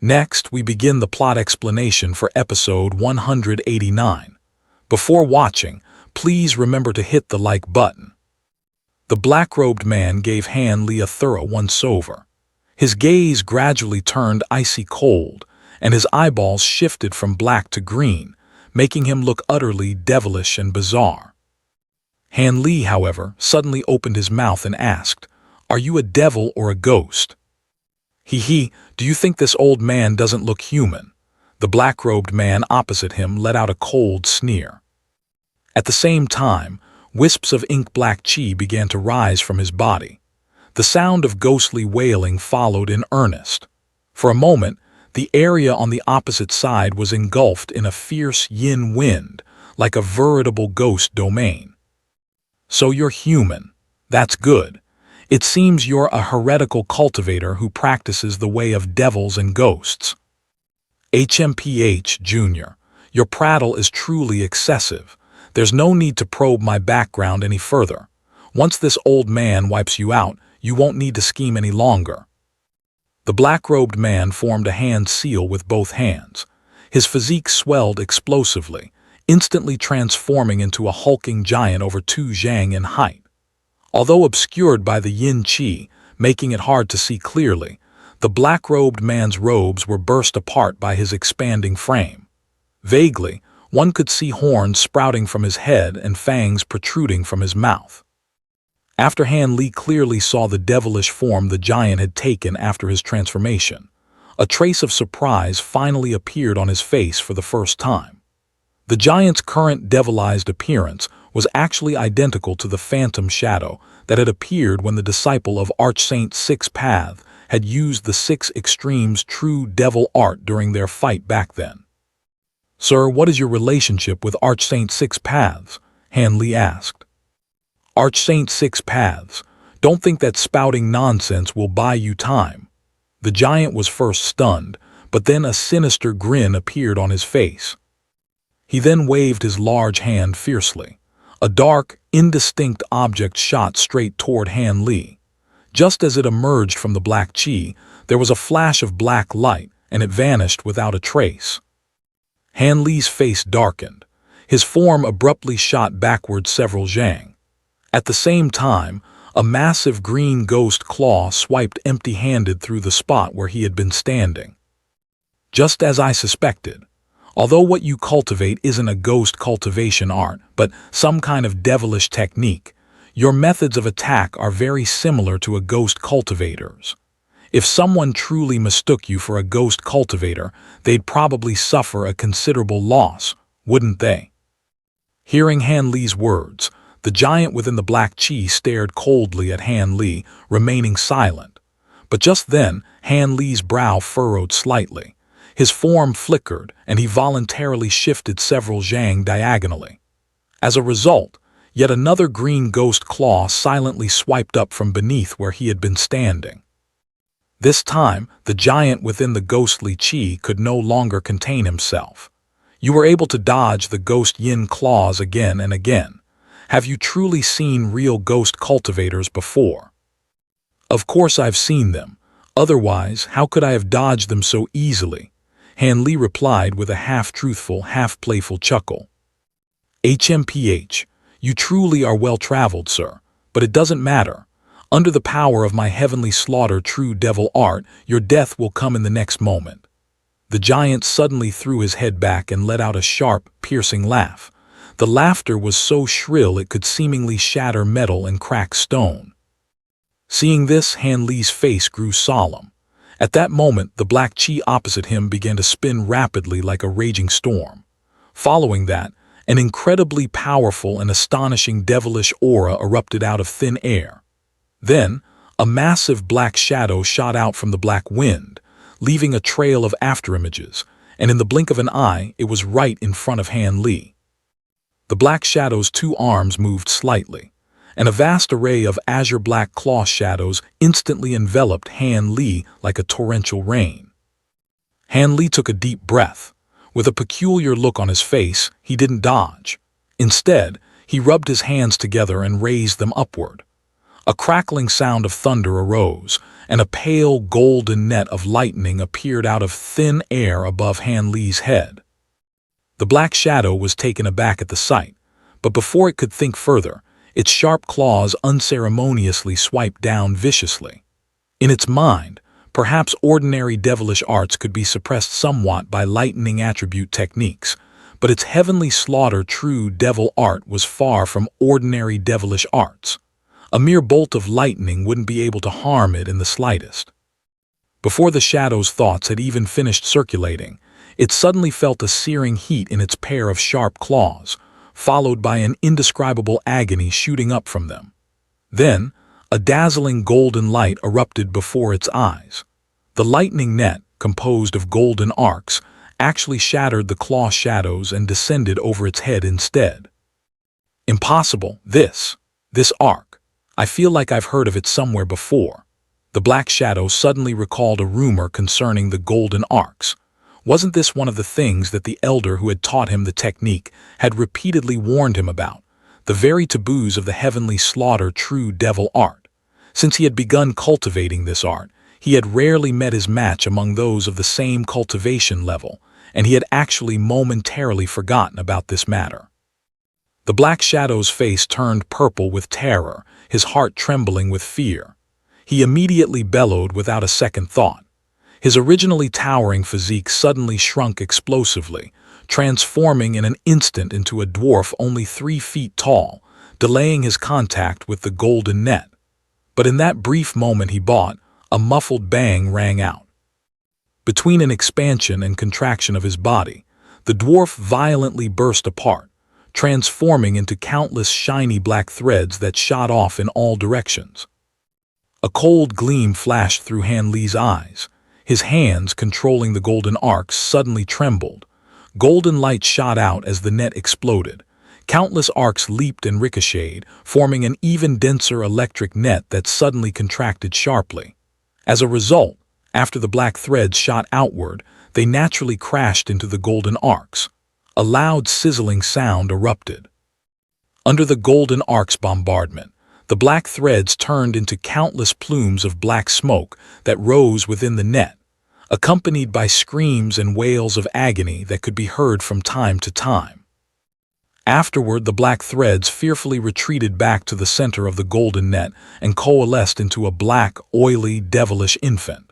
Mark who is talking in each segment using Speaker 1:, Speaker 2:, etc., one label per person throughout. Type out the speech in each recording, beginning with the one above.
Speaker 1: Next, we begin the plot explanation for episode 189. Before watching, please remember to hit the like button. The black-robed man gave hanli a thorough once-over. His gaze gradually turned icy cold, and his eyeballs shifted from black to green, making him look utterly devilish and bizarre. Hanli, however, suddenly opened his mouth and asked, "Are you a devil or a ghost?" "Hee, do you think this old man doesn't look human?" The black-robed man opposite him let out a cold sneer. At the same time, wisps of ink-black chi began to rise from his body. The sound of ghostly wailing followed in earnest. For a moment, the area on the opposite side was engulfed in a fierce yin wind, like a veritable ghost domain. "So you're human. That's good. It seems you're a heretical cultivator who practices the way of devils and ghosts." "HMPH, Junior, your prattle is truly excessive. There's no need to probe my background any further. Once this old man wipes you out, you won't need to scheme any longer." The black-robed man formed a hand seal with both hands. His physique swelled explosively, instantly transforming into a hulking giant over 2 zhang in height. Although obscured by the yin qi, making it hard to see clearly, the black-robed man's robes were burst apart by his expanding frame. Vaguely, one could see horns sprouting from his head and fangs protruding from his mouth. After hanli clearly saw the devilish form the giant had taken after his transformation, a trace of surprise finally appeared on his face for the first time. The giant's current devilized appearance was actually identical to the phantom shadow that had appeared when the disciple of Archsaint Six Path had used the Six Extremes' true devil art during their fight back then. "Sir, what is your relationship with Archsaint Six Paths?" hanli asked. "Archsaint Six Paths, don't think that spouting nonsense will buy you time." The giant was first stunned, but then a sinister grin appeared on his face. He then waved his large hand fiercely. A dark, indistinct object shot straight toward hanli. Just as it emerged from the black chi, there was a flash of black light, and it vanished without a trace. Hanli's face darkened. His form abruptly shot backward several zhang. At the same time, a massive green ghost claw swiped empty-handed through the spot where he had been standing. "Just as I suspected. Although what you cultivate isn't a ghost cultivation art, but some kind of devilish technique, your methods of attack are very similar to a ghost cultivator's. If someone truly mistook you for a ghost cultivator, they'd probably suffer a considerable loss, wouldn't they?" Hearing hanli's words, the giant within the black chi stared coldly at hanli, remaining silent. But just then, hanli's brow furrowed slightly. His form flickered, and he voluntarily shifted several zhang diagonally. As a result, yet another green ghost claw silently swiped up from beneath where he had been standing. This time, the giant within the ghostly chi could no longer contain himself. "You were able to dodge the ghost yin claws again and again. Have you truly seen real ghost cultivators before?" "Of course I've seen them. Otherwise, how could I have dodged them so easily?" hanli replied with a half-truthful, half-playful chuckle. "HMPH, you truly are well-traveled, sir, but it doesn't matter. Under the power of my heavenly slaughter true devil art, your death will come in the next moment." The giant suddenly threw his head back and let out a sharp, piercing laugh. The laughter was so shrill it could seemingly shatter metal and crack stone. Seeing this, hanli's face grew solemn. At that moment, the black chi opposite him began to spin rapidly like a raging storm. Following that, an incredibly powerful and astonishing devilish aura erupted out of thin air. Then, a massive black shadow shot out from the black wind, leaving a trail of afterimages, and in the blink of an eye, it was right in front of hanli. The black shadow's 2 arms moved slightly, and a vast array of azure-black claw shadows instantly enveloped hanli like a torrential rain. Hanli took a deep breath. With a peculiar look on his face, he didn't dodge. Instead, he rubbed his hands together and raised them upward. A crackling sound of thunder arose, and a pale golden net of lightning appeared out of thin air above Hanli's head. The black shadow was taken aback at the sight, but before it could think further, its sharp claws unceremoniously swiped down viciously. In its mind, perhaps ordinary devilish arts could be suppressed somewhat by lightning attribute techniques, but its heavenly slaughter true devil art was far from ordinary devilish arts. A mere bolt of lightning wouldn't be able to harm it in the slightest. Before the shadow's thoughts had even finished circulating, it suddenly felt a searing heat in its pair of sharp claws, followed by an indescribable agony shooting up from them. Then, a dazzling golden light erupted before its eyes. The lightning net, composed of golden arcs, actually shattered the claw shadows and descended over its head instead. Impossible, this arc. I feel like I've heard of it somewhere before. The black shadow suddenly recalled a rumor concerning the golden arcs. Wasn't this one of the things that the elder who had taught him the technique had repeatedly warned him about, the very taboos of the heavenly slaughter true devil art? Since he had begun cultivating this art, he had rarely met his match among those of the same cultivation level, and he had actually momentarily forgotten about this matter. The black shadow's face turned purple with terror, his heart trembling with fear. He immediately bellowed without a second thought. His originally towering physique suddenly shrunk explosively, transforming in an instant into a dwarf only 3 feet tall, delaying his contact with the golden net. But in that brief moment he bought, a muffled bang rang out. Between an expansion and contraction of his body, the dwarf violently burst apart, transforming into countless shiny black threads that shot off in all directions. A cold gleam flashed through Hanli's eyes. His hands, controlling the golden arcs, suddenly trembled. Golden light shot out as the net exploded. Countless arcs leaped and ricocheted, forming an even denser electric net that suddenly contracted sharply. As a result, after the black threads shot outward, they naturally crashed into the golden arcs. A loud sizzling sound erupted. Under the golden arc's bombardment, the black threads turned into countless plumes of black smoke that rose within the net, accompanied by screams and wails of agony that could be heard from time to time. Afterward, the black threads fearfully retreated back to the center of the golden net and coalesced into a black, oily, devilish infant.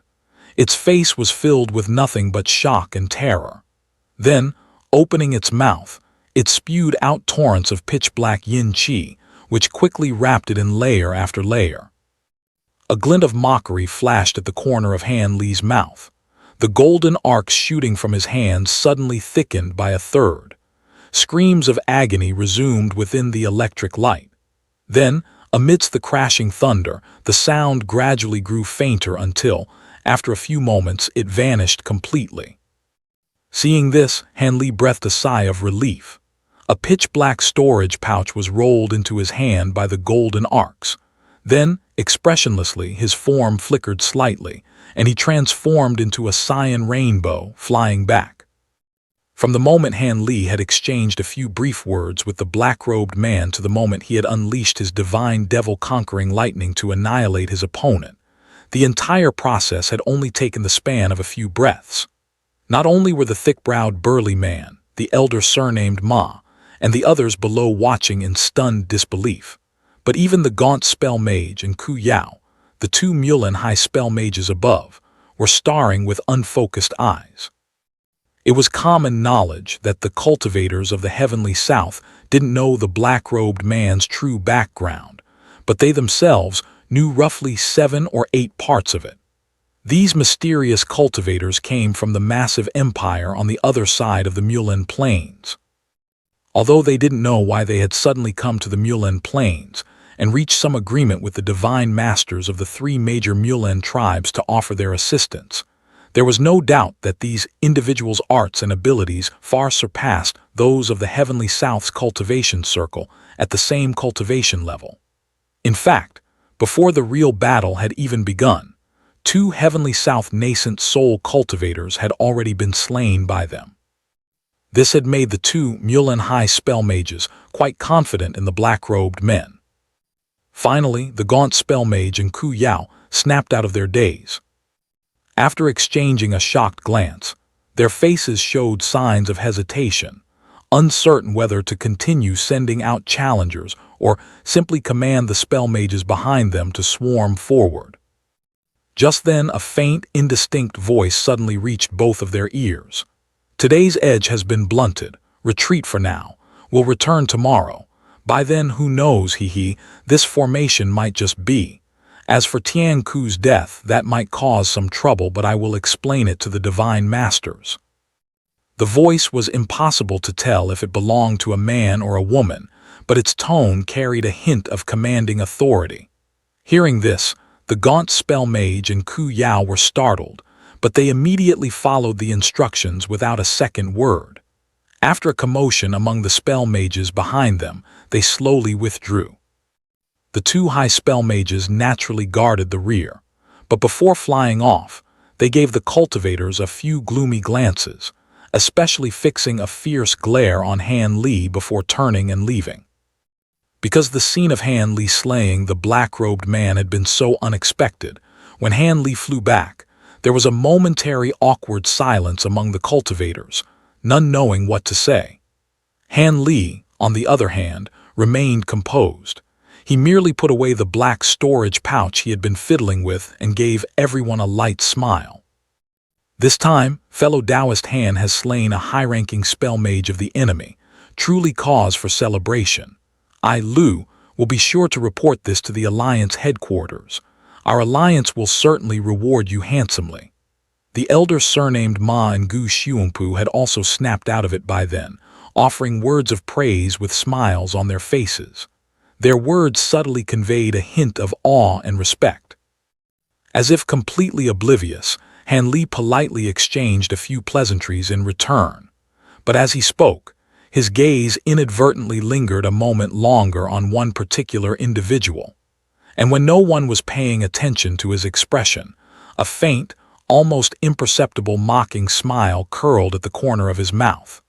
Speaker 1: Its face was filled with nothing but shock and terror. Then, opening its mouth, it spewed out torrents of pitch-black yin-chi, which quickly wrapped it in layer after layer. A glint of mockery flashed at the corner of Hanli's mouth. The golden arcs shooting from his hands suddenly thickened by a third. Screams of agony resumed within the electric light. Then, amidst the crashing thunder, the sound gradually grew fainter until, after a few moments, it vanished completely. Seeing this, Hanli breathed a sigh of relief. A pitch-black storage pouch was rolled into his hand by the golden arcs. Then, expressionlessly, his form flickered slightly, and he transformed into a cyan rainbow, flying back. From the moment Hanli had exchanged a few brief words with the black-robed man to the moment he had unleashed his divine devil-conquering lightning to annihilate his opponent, the entire process had only taken the span of a few breaths. Not only were the thick-browed burly man, the elder surnamed Ma, and the others below watching in stunned disbelief, but even the gaunt spell mage and Ku Yao, the 2 Mulan high spell mages above, were staring with unfocused eyes. It was common knowledge that the cultivators of the heavenly south didn't know the black-robed man's true background, but they themselves knew roughly 7 or 8 parts of it. These mysterious cultivators came from the massive empire on the other side of the Mulan Plains. Although they didn't know why they had suddenly come to the Mulan Plains and reached some agreement with the divine masters of the 3 major Mulan tribes to offer their assistance, there was no doubt that these individuals' arts and abilities far surpassed those of the Heavenly South's cultivation circle at the same cultivation level. In fact, before the real battle had even begun, 2 Heavenly South nascent soul cultivators had already been slain by them. This had made the 2 Mulan high spell mages quite confident in the black-robed men. Finally, the gaunt spell mage and Ku Yao snapped out of their daze. After exchanging a shocked glance, their faces showed signs of hesitation, uncertain whether to continue sending out challengers or simply command the spell mages behind them to swarm forward. Just then, a faint, indistinct voice suddenly reached both of their ears. "Today's edge has been blunted. Retreat for now. We'll return tomorrow. By then, who knows, this formation might just be. As for Tian Ku's death, that might cause some trouble, but I will explain it to the divine masters." The voice was impossible to tell if it belonged to a man or a woman, but its tone carried a hint of commanding authority. Hearing this, the gaunt spell mage and Ku Yao were startled, but they immediately followed the instructions without a second word. After a commotion among the spell mages behind them, they slowly withdrew. The two high spell mages naturally guarded the rear, but before flying off, they gave the cultivators a few gloomy glances, especially fixing a fierce glare on hanli before turning and leaving. Because the scene of hanli slaying the black-robed man had been so unexpected, when hanli flew back, there was a momentary awkward silence among the cultivators, none knowing what to say. Hanli, on the other hand, remained composed. He merely put away the black storage pouch he had been fiddling with and gave everyone a light smile. This time, fellow Taoist Han has slain a high-ranking spell mage of the enemy, truly cause for celebration. I, Lu, will be sure to report this to the Alliance headquarters. Our alliance will certainly reward you handsomely. The elders surnamed Ma and Gu Xiumpu had also snapped out of it by then, offering words of praise with smiles on their faces. Their words subtly conveyed a hint of awe and respect. As if completely oblivious, hanli politely exchanged a few pleasantries in return. But as he spoke, his gaze inadvertently lingered a moment longer on one particular individual. And when no one was paying attention to his expression, a faint, almost imperceptible mocking smile curled at the corner of his mouth.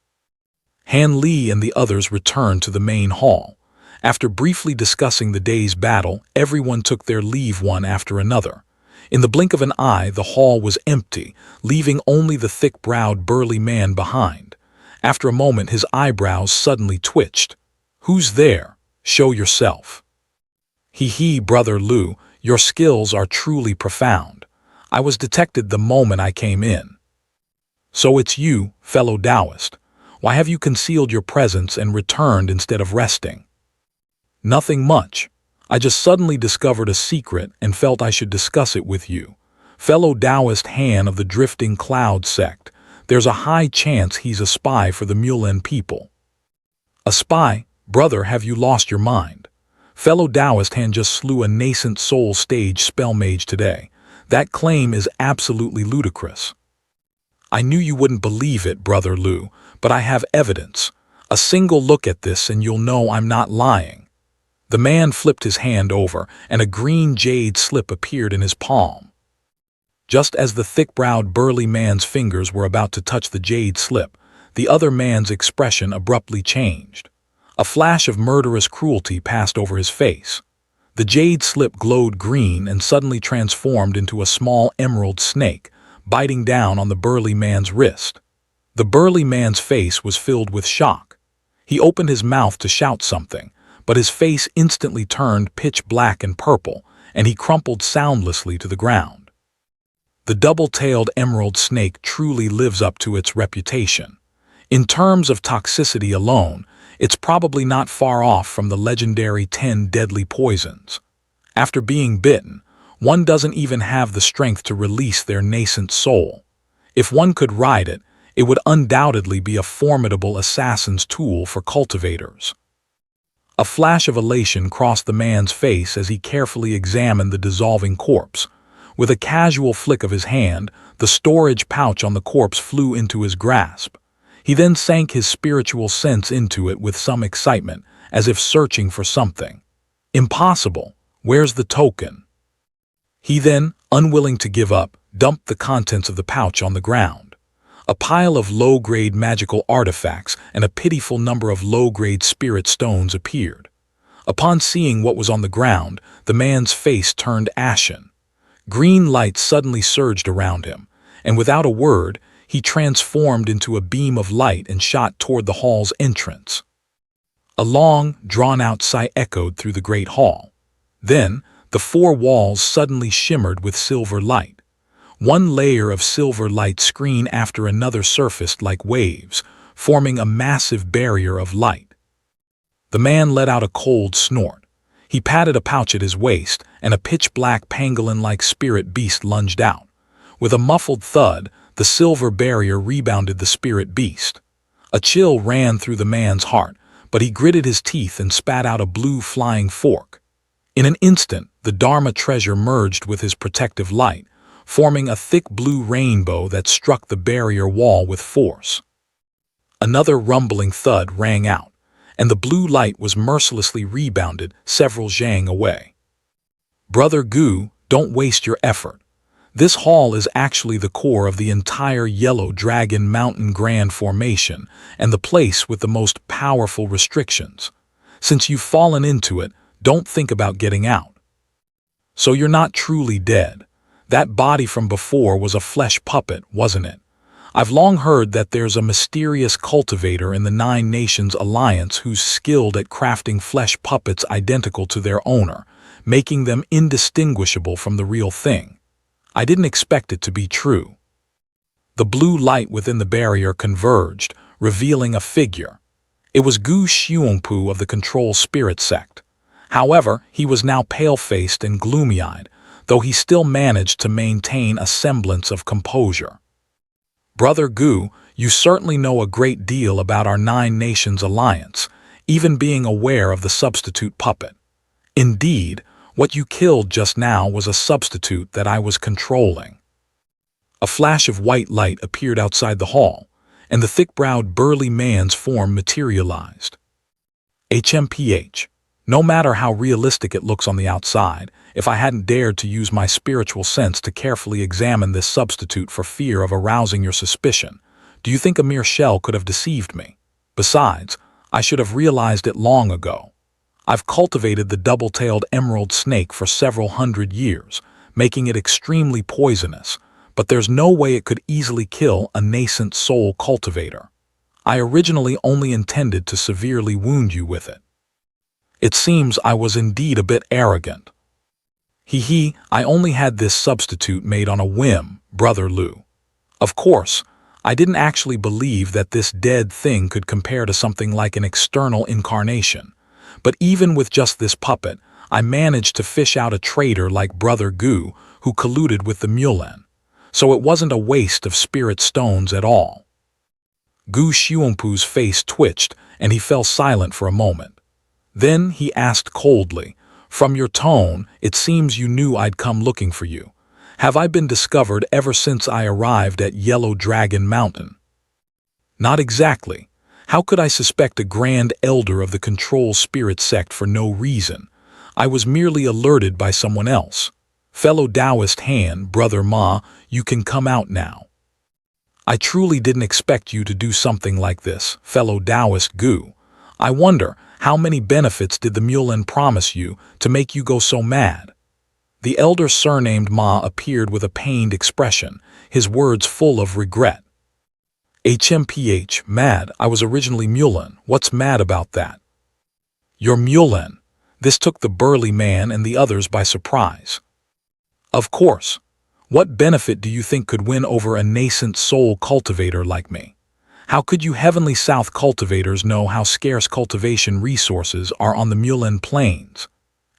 Speaker 1: Hanli and the others returned to the main hall. After briefly discussing the day's battle, everyone took their leave one after another. In the blink of an eye, the hall was empty, leaving only the thick-browed, burly man behind. After a moment, his eyebrows suddenly twitched. "Who's there? Show yourself." Brother Lu, your skills are truly profound. I was detected the moment I came in." "So it's you, fellow Taoist. Why have you concealed your presence and returned instead of resting?" "Nothing much. I just suddenly discovered a secret and felt I should discuss it with you. Fellow Taoist Han of the Drifting Cloud sect, there's a high chance he's a spy for the Mulan people." "A spy? Brother, have you lost your mind? Fellow Taoist Han just slew a nascent soul stage spell mage today. That claim is absolutely ludicrous." "I knew you wouldn't believe it, Brother Lu, but I have evidence. A single look at this and you'll know I'm not lying." The man flipped his hand over, and a green jade slip appeared in his palm. Just as the thick-browed, burly man's fingers were about to touch the jade slip, the other man's expression abruptly changed. A flash of murderous cruelty passed over his face. The jade slip glowed green and suddenly transformed into a small emerald snake, biting down on the burly man's wrist. The burly man's face was filled with shock. He opened his mouth to shout something, but his face instantly turned pitch black and purple, and he crumpled soundlessly to the ground. The double-tailed emerald snake truly lives up to its reputation. In terms of toxicity alone, it's probably not far off from the legendary 10 deadly poisons. After being bitten, one doesn't even have the strength to release their nascent soul. If one could ride it, it would undoubtedly be a formidable assassin's tool for cultivators. A flash of elation crossed the man's face as he carefully examined the dissolving corpse. With a casual flick of his hand, the storage pouch on the corpse flew into his grasp. He then sank his spiritual sense into it with some excitement, as if searching for something. "Impossible. Where's the token?" He then, unwilling to give up, dumped the contents of the pouch on the ground. A pile of low-grade magical artifacts and a pitiful number of low-grade spirit stones appeared. Upon seeing what was on the ground, the man's face turned ashen. Green light suddenly surged around him, and without a word, he transformed into a beam of light and shot toward the hall's entrance. A long, drawn-out sigh echoed through the great hall. Then, the four walls suddenly shimmered with silver light. One layer of silver light screen after another surfaced like waves, forming a massive barrier of light. The man let out a cold snort. He patted a pouch at his waist, and a pitch-black pangolin-like spirit beast lunged out. With a muffled thud, the silver barrier rebounded the spirit beast. A chill ran through the man's heart, but he gritted his teeth and spat out a blue flying fork. In an instant, the Dharma treasure merged with his protective light, forming a thick blue rainbow that struck the barrier wall with force. Another rumbling thud rang out, and the blue light was mercilessly rebounded several zhang away. Brother Gu, don't waste your effort. This hall is actually the core of the entire Yellow Dragon Mountain Grand Formation and the place with the most powerful restrictions. Since you've fallen into it, don't think about getting out. So you're not truly dead. That body from before was a flesh puppet, wasn't it? I've long heard that there's a mysterious cultivator in the Nine Nations Alliance who's skilled at crafting flesh puppets identical to their owner, making them indistinguishable from the real thing. I didn't expect it to be true. The blue light within the barrier converged, revealing a figure. It was Gu Xiongpu of the Control Spirit Sect. However, he was now pale-faced and gloomy-eyed, though he still managed to maintain a semblance of composure. Brother Gu, you certainly know a great deal about our Nine Nations Alliance, even being aware of the substitute puppet. Indeed, what you killed just now was a substitute that I was controlling. A flash of white light appeared outside the hall, and the thick-browed burly man's form materialized. HMPH. No matter how realistic it looks on the outside, if I hadn't dared to use my spiritual sense to carefully examine this substitute for fear of arousing your suspicion, do you think a mere shell could have deceived me? Besides, I should have realized it long ago. I've cultivated the double-tailed emerald snake for several hundred years, making it extremely poisonous, but there's no way it could easily kill a nascent soul cultivator. I originally only intended to severely wound you with it. It seems I was indeed a bit arrogant. I only had this substitute made on a whim, Brother Lu. Of course, I didn't actually believe that this dead thing could compare to something like an external incarnation. But even with just this puppet, I managed to fish out a traitor like Brother Gu who colluded with the Mulan. So it wasn't a waste of spirit stones at all. Gu Xiongpu's face twitched and he fell silent for a moment. Then he asked coldly, "From your tone, it seems you knew I'd come looking for you. Have I been discovered ever since I arrived at Yellow Dragon Mountain?" Not exactly. How could I suspect a grand elder of the Control Spirit Sect for no reason? I was merely alerted by someone else. Fellow Taoist Han, Brother Ma, you can come out now. I truly didn't expect you to do something like this, fellow Taoist Gu. I wonder, how many benefits did the Mulan promise you to make you go so mad? The elder surnamed Ma appeared with a pained expression, his words full of regret. HMPH, mad, I was originally Mulan. What's mad about that? You're Mulan. This took the burly man and the others by surprise. Of course. What benefit do you think could win over a nascent soul cultivator like me? How could you Heavenly South cultivators know how scarce cultivation resources are on the Mulan Plains?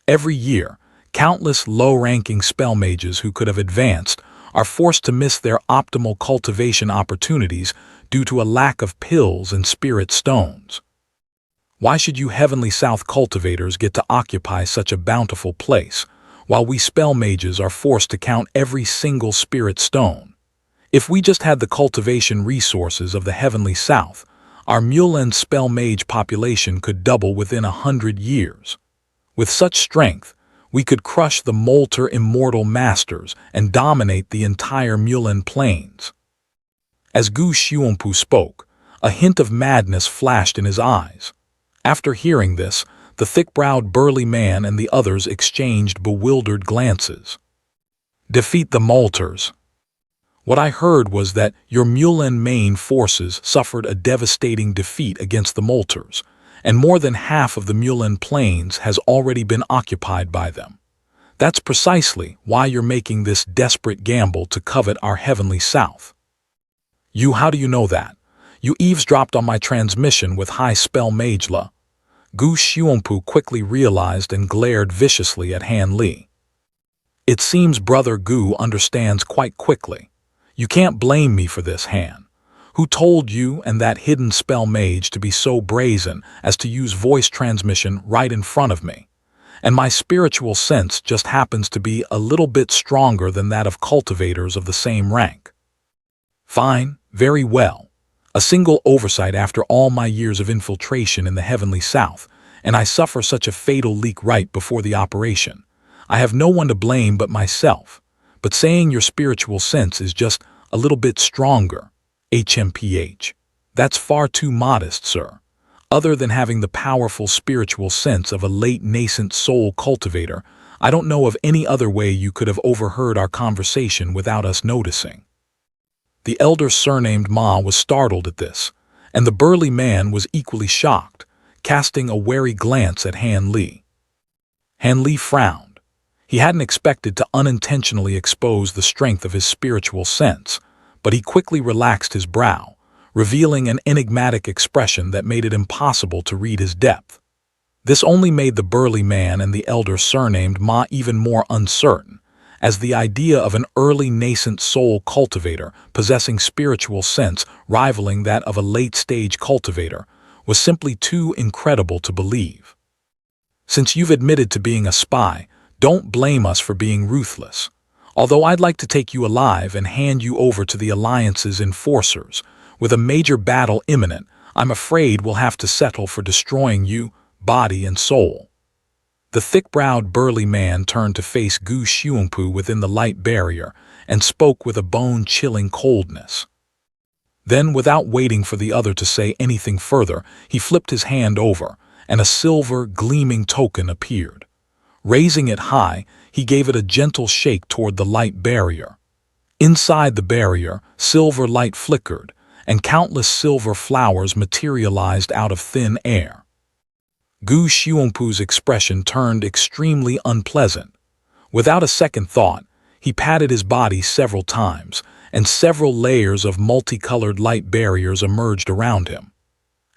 Speaker 1: Every year, countless low-ranking spell mages who could have advanced are forced to miss their optimal cultivation opportunities due to a lack of pills and spirit stones. Why should you Heavenly South cultivators get to occupy such a bountiful place, while we spell mages are forced to count every single spirit stone? If we just had the cultivation resources of the Heavenly South, our Mulan spell mage population could double within 100 years. With such strength, we could crush the Molter immortal masters and dominate the entire Mulan Plains. As Gu Xiongpu spoke, a hint of madness flashed in his eyes. After hearing this, The thick-browed burly man and the others exchanged bewildered glances. Defeat the Mortals. What I heard was that your Mulan main forces suffered a devastating defeat against the Mortals, and more than half of the Mulan plains has already been occupied by them. That's precisely why you're making this desperate gamble to covet our heavenly south. How do you know that? You eavesdropped on my transmission with high spell Magela. Gu Xuanpu quickly realized and glared viciously at hanli. It seems Brother Gu understands quite quickly. You can't blame me for this, Han. Who told you and that hidden spell mage to be so brazen as to use voice transmission right in front of me? And my spiritual sense just happens to be a little bit stronger than that of cultivators of the same rank. Fine, very well. A single oversight after all my years of infiltration in the heavenly south, and I suffer such a fatal leak right before the operation. I have no one to blame but myself. But saying your spiritual sense is just a little bit stronger, HMPH. That's far too modest, sir. Other than having the powerful spiritual sense of a late nascent soul cultivator, I don't know of any other way you could have overheard our conversation without us noticing. The elder surnamed Ma was startled at this, and the burly man was equally shocked, casting a wary glance at hanli. Hanli frowned. He hadn't expected to unintentionally expose the strength of his spiritual sense, but he quickly relaxed his brow, revealing an enigmatic expression that made it impossible to read his depth. This only made the burly man and the elder surnamed Ma even more uncertain, as the idea of an early nascent soul cultivator possessing spiritual sense rivaling that of a late-stage cultivator was simply too incredible to believe. Since you've admitted to being a spy, don't blame us for being ruthless. Although I'd like to take you alive and hand you over to the Alliance's enforcers, with a major battle imminent, I'm afraid we'll have to settle for destroying you, body and soul. The thick-browed burly man turned to face Gu Xuanpu within the light barrier and spoke with a bone-chilling coldness. Then, without waiting for the other to say anything further, he flipped his hand over, and a silver, gleaming token appeared. Raising it high, he gave it a gentle shake toward the light barrier. Inside the barrier, silver light flickered, and countless silver flowers materialized out of thin air. Gu Xuanpu's expression turned extremely unpleasant. Without a second thought, he patted his body several times, and several layers of multicolored light barriers emerged around him.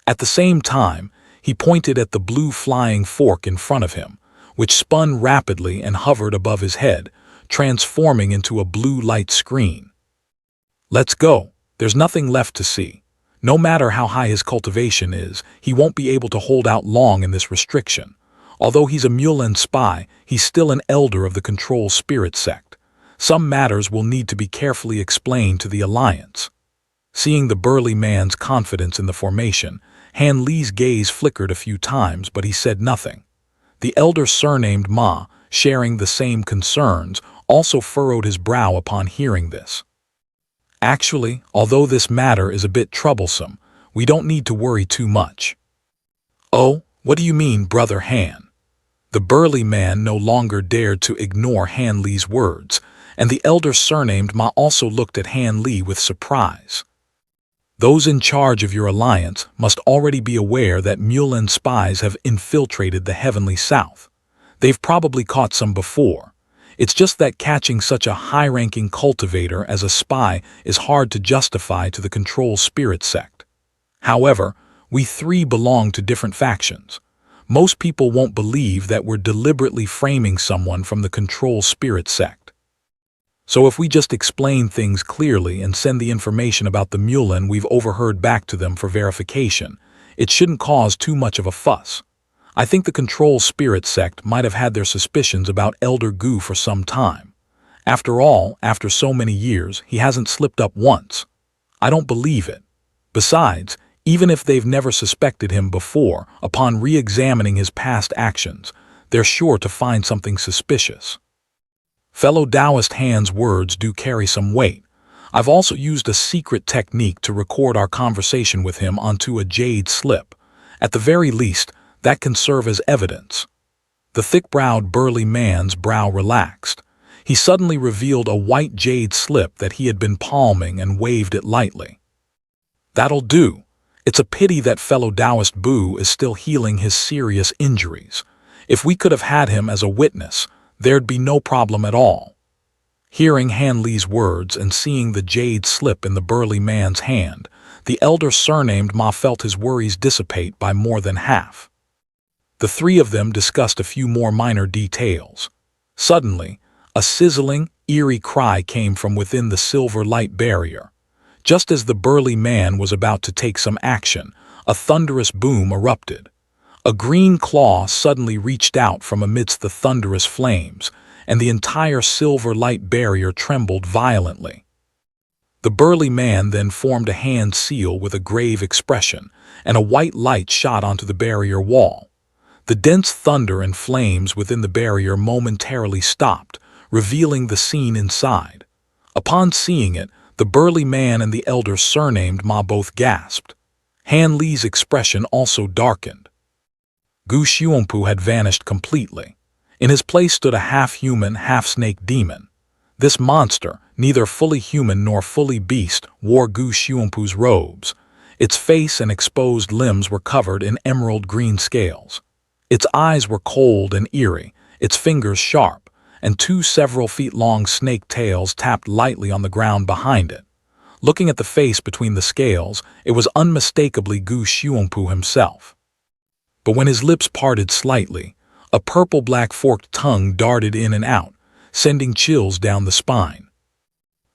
Speaker 1: At the same time, he pointed at the blue flying fork in front of him, which spun rapidly and hovered above his head, transforming into a blue light screen. Let's go. There's nothing left to see. No matter how high his cultivation is, he won't be able to hold out long in this restriction. Although he's a Mulan spy, he's still an elder of the Control Spirit sect. Some matters will need to be carefully explained to the Alliance. Seeing the burly man's confidence in the formation, hanli's gaze flickered a few times, but he said nothing. The elder surnamed Ma, sharing the same concerns, also furrowed his brow upon hearing this. Actually, although this matter is a bit troublesome, we don't need to worry too much. Oh, what do you mean, Brother Han? The burly man no longer dared to ignore hanli's words, and the elder surnamed Ma also looked at hanli with surprise. Those in charge of your alliance must already be aware that Mulan spies have infiltrated the heavenly south. They've probably caught some before. It's just that catching such a high-ranking cultivator as a spy is hard to justify to the Control Spirit sect. However, we three belong to different factions. Most people won't believe that we're deliberately framing someone from the Control Spirit sect. So if we just explain things clearly and send the information about the Mulan we've overheard back to them for verification, it shouldn't cause too much of a fuss. I think the Control Spirit sect might have had their suspicions about Elder Gu for some time. After all, after so many years, he hasn't slipped up once. I don't believe it. Besides, even if they've never suspected him before, upon re-examining his past actions, they're sure to find something suspicious. Fellow Taoist Han's words do carry some weight. I've also used a secret technique to record our conversation with him onto a jade slip. At the very least, That can serve as evidence. The thick-browed, burly man's brow relaxed. He suddenly revealed a white jade slip that he had been palming and waved it lightly. That'll do. It's a pity that fellow Taoist Bu is still healing his serious injuries. If we could have had him as a witness, there'd be no problem at all. Hearing hanli's words and seeing the jade slip in the burly man's hand, the elder surnamed Ma felt his worries dissipate by more than half. The three of them discussed a few more minor details. Suddenly, a sizzling, eerie cry came from within the silver light barrier. Just as the burly man was about to take some action, a thunderous boom erupted. A green claw suddenly reached out from amidst the thunderous flames, and the entire silver light barrier trembled violently. The burly man then formed a hand seal with a grave expression, and a white light shot onto the barrier wall. The dense thunder and flames within the barrier momentarily stopped, revealing the scene inside. Upon seeing it, the burly man and the elder surnamed Ma both gasped. Hanli's expression also darkened. Gu Xuanpu had vanished completely. In his place stood a half-human, half-snake demon. This monster, neither fully human nor fully beast, wore Gu Xuanpu's robes. Its face and exposed limbs were covered in emerald green scales. Its eyes were cold and eerie, its fingers sharp, and two several feet long snake tails tapped lightly on the ground behind it. Looking at the face between the scales, it was unmistakably Gu Xuanpu himself. But when his lips parted slightly, a purple-black forked tongue darted in and out, sending chills down the spine.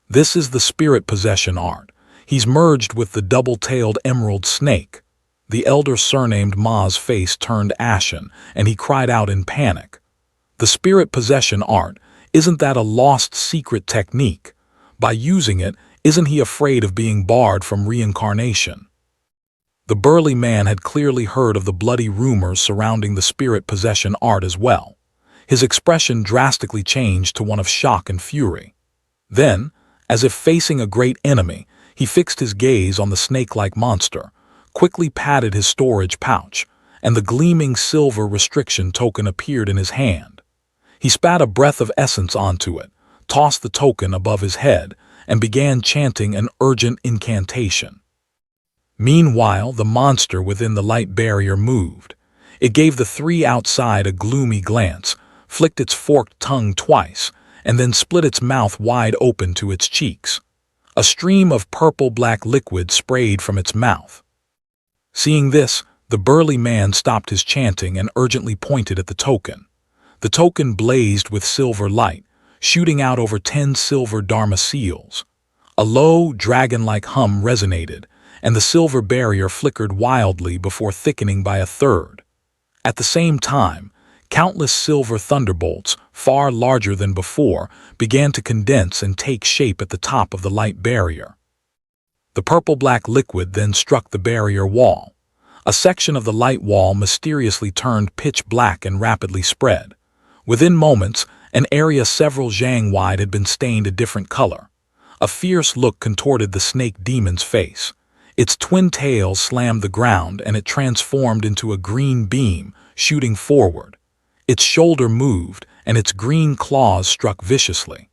Speaker 1: This is the spirit possession art. He's merged with the double-tailed emerald snake. The elder surnamed Ma's face turned ashen, and he cried out in panic. The spirit possession art, isn't that a lost secret technique? By using it, isn't he afraid of being barred from reincarnation? The burly man had clearly heard of the bloody rumors surrounding the spirit possession art as well. His expression drastically changed to one of shock and fury. Then, as if facing a great enemy, he fixed his gaze on the snake-like monster, quickly patted his storage pouch, and the gleaming silver restriction token appeared in his hand. He spat a breath of essence onto it, tossed the token above his head, and began chanting an urgent incantation. Meanwhile, the monster within the light barrier moved. It gave the three outside a gloomy glance, flicked its forked tongue twice, and then split its mouth wide open to its cheeks. A stream of purple-black liquid sprayed from its mouth. Seeing this, the burly man stopped his chanting and urgently pointed at the token. The token blazed with silver light, shooting out over 10 silver dharma seals. A low, dragon-like hum resonated, and the silver barrier flickered wildly before thickening by a third. At the same time, countless silver thunderbolts, far larger than before, began to condense and take shape at the top of the light barrier. The purple-black liquid then struck the barrier wall. A section of the light wall mysteriously turned pitch black and rapidly spread. Within moments, an area several zhang wide had been stained a different color. A fierce look contorted the snake demon's face. Its twin tails slammed the ground and it transformed into a green beam, shooting forward. Its shoulder moved and its green claws struck viciously.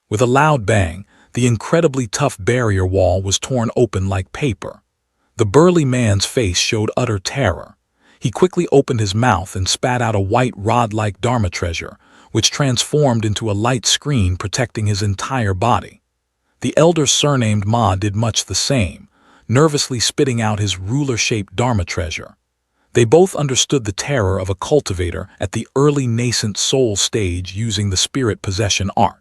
Speaker 1: With a loud bang, the incredibly tough barrier wall was torn open like paper. The burly man's face showed utter terror. He quickly opened his mouth and spat out a white rod-like dharma treasure, which transformed into a light screen protecting his entire body. The elder surnamed Ma did much the same, nervously spitting out his ruler-shaped dharma treasure. They both understood the terror of a cultivator at the early nascent soul stage using the spirit possession art.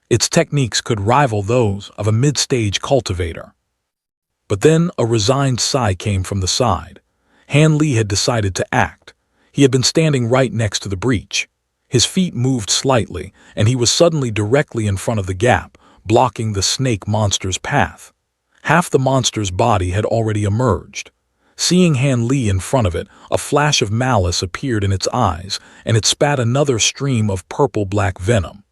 Speaker 1: Its techniques could rival those of a mid-stage cultivator. But then a resigned sigh came from the side. Hanli had decided to act. He had been standing right next to the breach. His feet moved slightly, and he was suddenly directly in front of the gap, blocking the snake monster's path. Half the monster's body had already emerged. Seeing Hanli in front of it, a flash of malice appeared in its eyes, and it spat another stream of purple-black venom.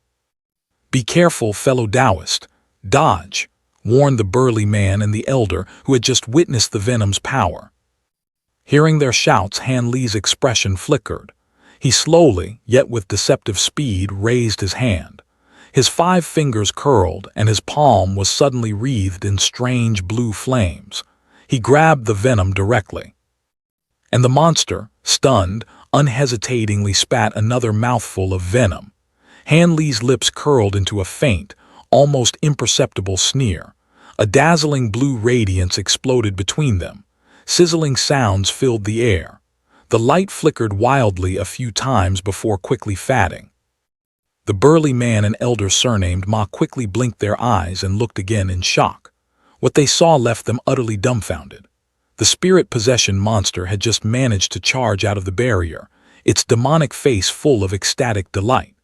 Speaker 1: "Be careful, fellow Taoist. Dodge," warned the burly man and the elder who had just witnessed the venom's power. Hearing their shouts, Hanli's expression flickered. He slowly, yet with deceptive speed, raised his hand. His 5 fingers curled, and his palm was suddenly wreathed in strange blue flames. He grabbed the venom directly. And the monster, stunned, unhesitatingly spat another mouthful of venom. Hanli's lips curled into a faint, almost imperceptible sneer. A dazzling blue radiance exploded between them. Sizzling sounds filled the air. The light flickered wildly a few times before quickly fading. The burly man and elder surnamed Ma quickly blinked their eyes and looked again in shock. What they saw left them utterly dumbfounded. The spirit possession monster had just managed to charge out of the barrier, its demonic face full of ecstatic delight.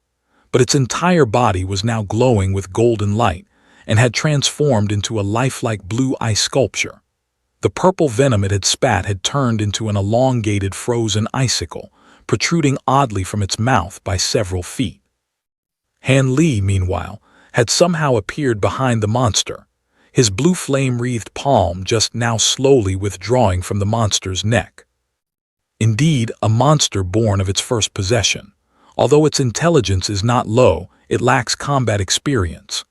Speaker 1: But its entire body was now glowing with golden light and had transformed into a lifelike blue ice sculpture. The purple venom it had spat had turned into an elongated frozen icicle, protruding oddly from its mouth by several feet. Hanli, meanwhile, had somehow appeared behind the monster, his blue flame-wreathed palm just now slowly withdrawing from the monster's neck. Indeed, a monster born of its first possession. Although its intelligence is not low, it lacks combat experience.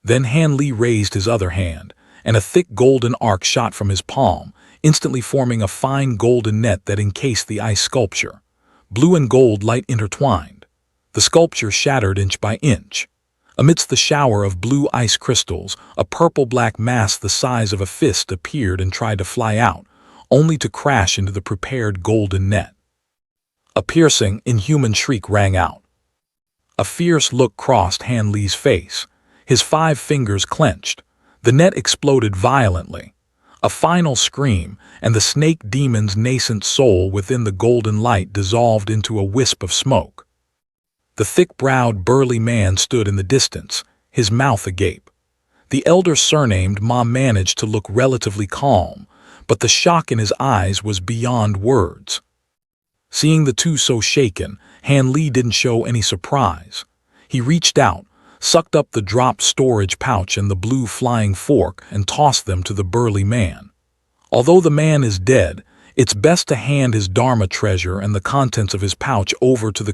Speaker 1: Then Hanli raised his other hand, and a thick golden arc shot from his palm, instantly forming a fine golden net that encased the ice sculpture. Blue and gold light intertwined. The sculpture shattered inch by inch. Amidst the shower of blue ice crystals, a purple-black mass the size of a fist appeared and tried to fly out, only to crash into the prepared golden net. A piercing, inhuman shriek rang out. A fierce look crossed Hanli's face. His 5 fingers clenched. The net exploded violently. A final scream, and the snake demon's nascent soul within the golden light dissolved into a wisp of smoke. The thick-browed, burly man stood in the distance, his mouth agape. The elder surnamed Ma managed to look relatively calm, but the shock in his eyes was beyond words. Seeing the two so shaken, Hanli didn't show any surprise. He reached out, sucked up the dropped storage pouch and the blue flying fork, and tossed them to the burly man. Although the man is dead, it's best to hand his Dharma treasure and the contents of his pouch over to the